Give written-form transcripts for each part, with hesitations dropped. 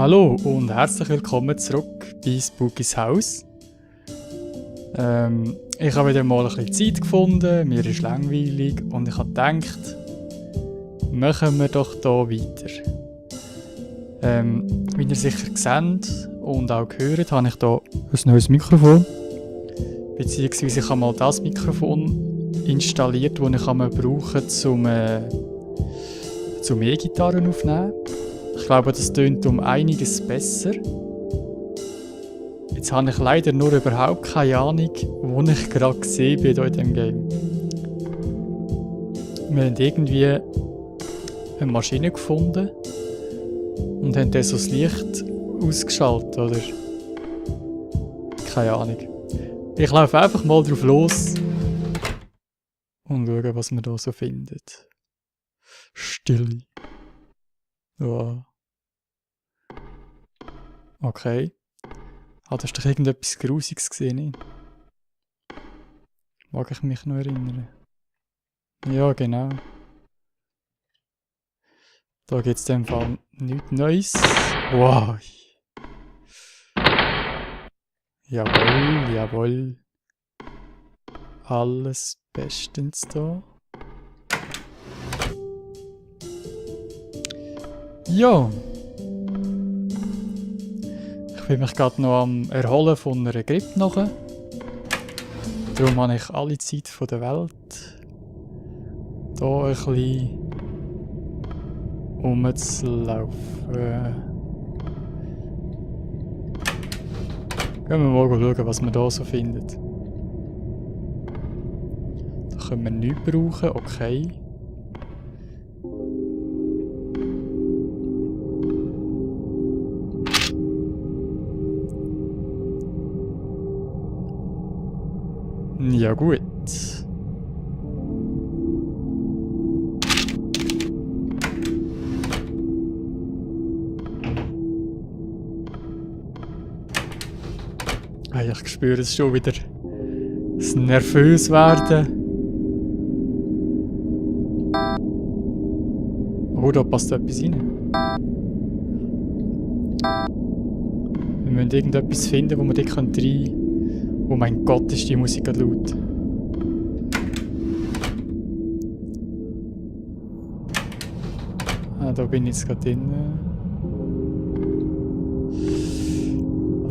Hallo und herzlich willkommen zurück bei Spooky's Haus. Ich habe wieder mal ein bisschen Zeit gefunden, mir ist langweilig und ich habe gedacht, machen wir doch hier weiter. Wie ihr sicher seht und auch gehört, habe ich hier ein neues Mikrofon. Beziehungsweise ich habe mal das Mikrofon installiert, das ich brauche, zum E-Gitarren aufnehmen. Ich glaube, das tönt um einiges besser. Jetzt habe ich leider nur überhaupt keine Ahnung, wo ich gerade gesehen bin in diesem Game. Wir haben irgendwie eine Maschine gefunden und haben dann so das Licht ausgeschaltet, oder? Keine Ahnung. Ich laufe einfach mal drauf los und schaue, was man da so findet. Stille. Wow. Okay. Hast du irgendetwas Grusiges gesehen? Mag ich mich noch erinnern? Ja, genau. Da gibt es in dem Fall nichts Neues. Wow. Jawohl, jawohl. Alles bestens da. Ja. Ich bin mich gerade noch am Erholen von einer Grippe nachher. Darum habe ich alle Zeit der Welt, hier ein bisschen rumzulaufen. Gehen wir mal schauen, was man hier so findet. Da können wir nichts brauchen, okay. Ja gut. Hey, ich spüre es schon wieder. Das nervös werden. Oh, da passt etwas rein. Wir müssen irgendetwas finden, wo wir dort rein können. Oh mein Gott, ist die Musik laut. Ah, da bin ich jetzt gerade drin.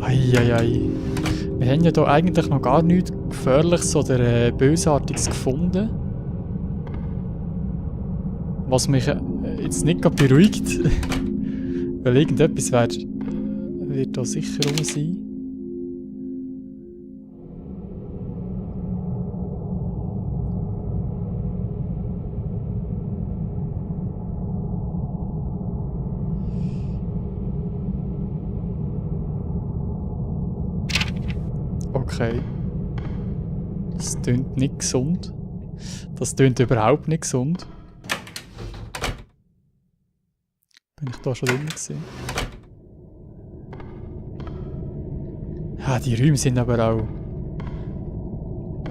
Eieiei. Wir haben ja hier eigentlich noch gar nichts Gefährliches oder Bösartiges gefunden. Was mich jetzt nicht gerade beruhigt. Weil irgendetwas wird da sicher rum sein. Okay. Das tönt nicht gesund. Das tönt überhaupt nicht gesund. Bin ich da schon drin gewesen? Ja, die Räume sind aber auch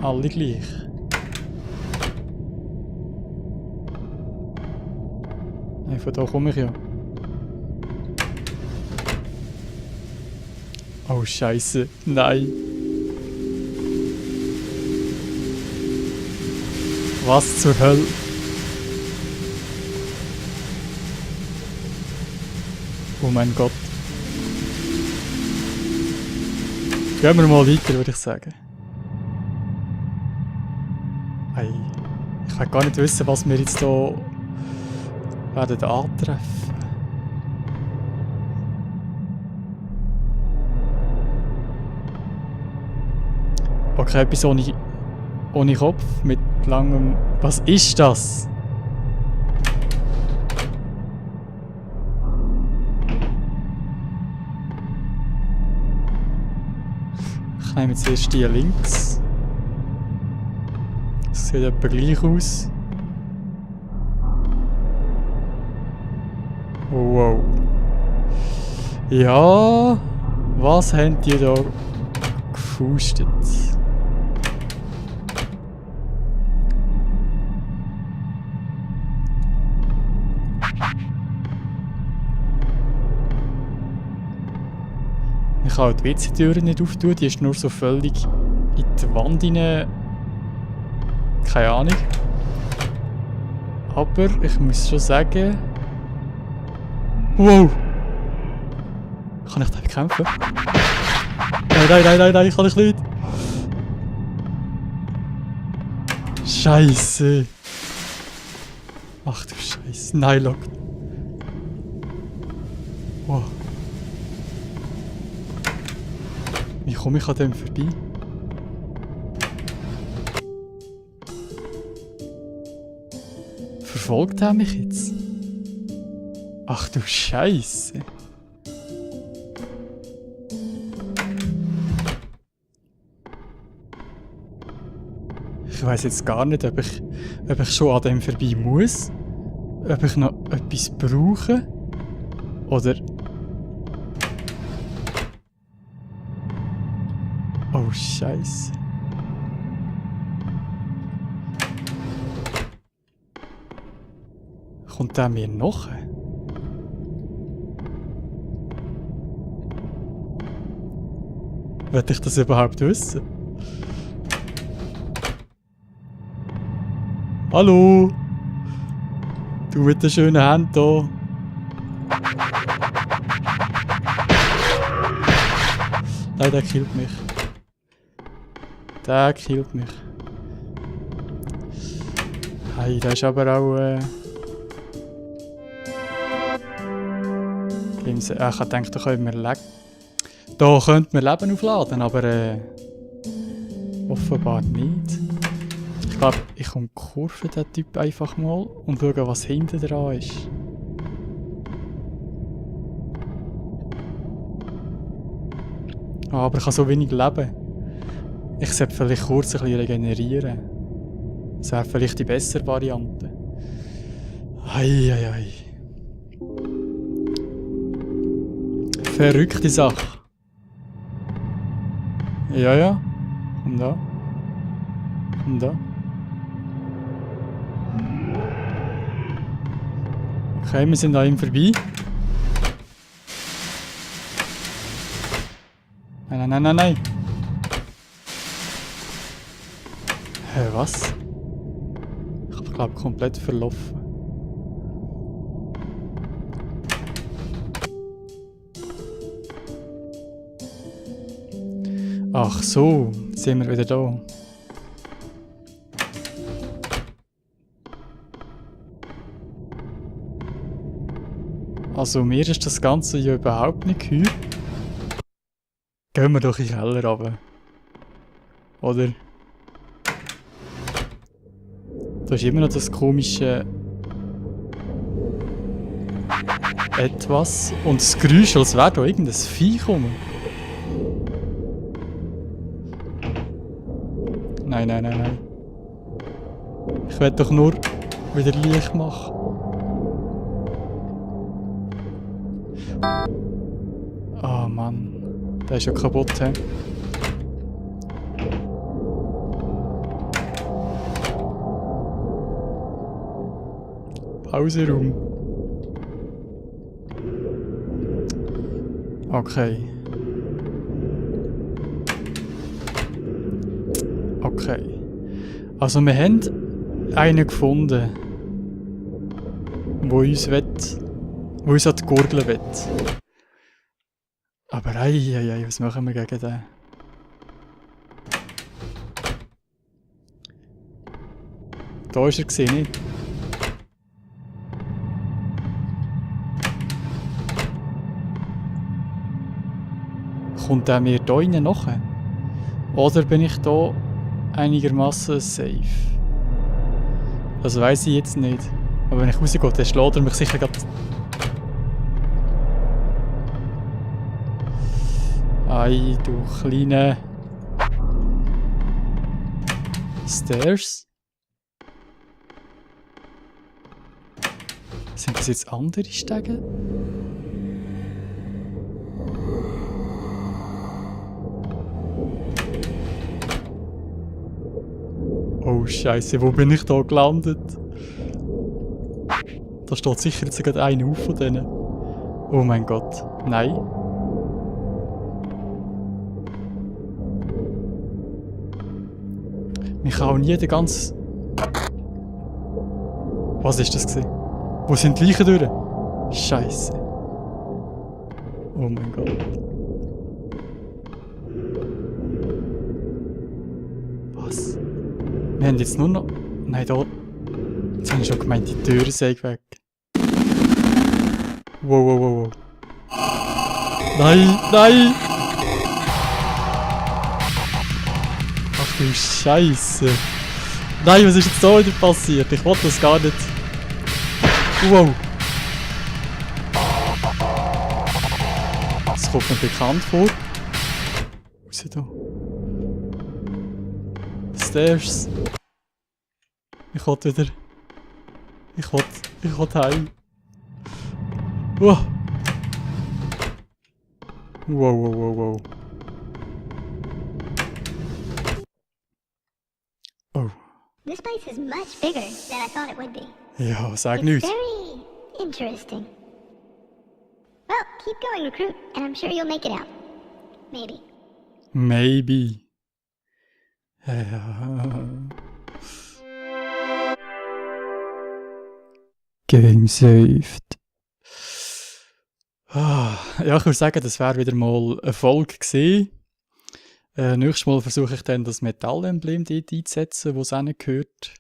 alle gleich. Nein, von da komme ich ja. Oh Scheiße, nein. Was zur Hölle? Oh mein Gott. Gehen wir mal weiter, würde ich sagen. Hey, ich will gar nicht wissen, was wir jetzt hier werden antreffen. Okay, etwas ohne Kopf, mit langem... Was ist das? Ich nehme jetzt erst die links. Das sieht etwa gleich aus. Oh, wow. Ja, was haben die da gefustet? ich kann die WC-Tür nicht auftun, die ist nur so völlig in die Wand rein. Keine Ahnung. Aber ich muss schon sagen... Wow! Kann ich den bekämpfen? Nein, kann ich nicht! Scheiße! Ach du Scheiße, nein, lock! Wow! Wie komme ich an dem vorbei? Verfolgt er mich jetzt? Ach du Scheiße! Ich weiss jetzt gar nicht, ob ich schon an dem vorbei muss, ob ich noch etwas brauche oder... Oh Scheiße! Kommt der mir noch? Will ich das überhaupt wissen? Hallo! Du mit den schönen Händen hier. Nein, der killt mich. Der killt mich. Hey, der ist aber auch... Ich habe gedacht, da können wir leben. Da könnte man Leben aufladen, aber offenbar nicht. Ich glaube, ich umkurve den Typ einfach mal und schaue, was hinten dran ist. Aber ich habe so wenig Leben. Ich sollte vielleicht kurz ein bisschen regenerieren. Das wäre vielleicht die bessere Variante. Ei. Verrückte Sache. Ja. Und da. Okay, wir sind an ihm vorbei. Nein. Hä, was? Ich habe, glaube komplett verlaufen. Ach so, jetzt sind wir wieder da. Also mir ist das Ganze ja überhaupt nicht geheuer. Gehen wir doch in den Keller runter. Oder? Da ist immer noch das komische... etwas. Und das Geräusch, als wäre da irgendein Vieh kommen. Nein. Ich will doch nur wieder Licht machen. Ah, Mann. Der ist ja kaputt, hä? Pauseraum. Okay. Also wir haben einen gefunden, wo uns an die Gurgel will. Aber ei, was machen wir gegen den? Da ist er gesehen, nicht? Kommt der mir da rein nachher? Oder bin ich da einigermaßen safe? Das weiss ich jetzt nicht. Aber wenn ich rausgehe, dann schlägt er mich sicher gerade... Ei, du kleine... Stairs? Sind das jetzt andere Stege? Oh Scheiße, wo bin ich da gelandet? Da steht sicher jetzt gerade einer auf von denen. Oh mein Gott, nein. Ich kann auch nie den ganzen... Was ist das gewesen? Wo sind die Leichen durch? Scheiße. Oh mein Gott. Was? Wir haben jetzt nur noch... Nein, da... Jetzt habe ich schon gemeint, die Türen sei weg. Wow, wow, wow, wow. Nein, nein! Ach du Scheiße. Nein, was ist jetzt da wieder passiert? Ich wollte das gar nicht. Wow. Das kommt mir bekannt vor. Was ist da? Stairs. Ich will wieder. Ich will heim. Wow. Wow, wow, wow, wow. Oh. This place is much bigger than I thought it would be. Ja, sag It's nichts. very interesting. Well, keep going, recruit, and I'm sure you'll make it out. Maybe. Maybe. Ja. Game saved. Ja, ich würde sagen, das wäre wieder mal ein Erfolg gewesen. Nächstes Mal versuche ich dann das Metallemblem dort einzusetzen, wo es hingehört.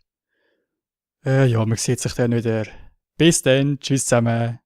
Ja, man sieht sich dann wieder. Bis dann, tschüss zusammen.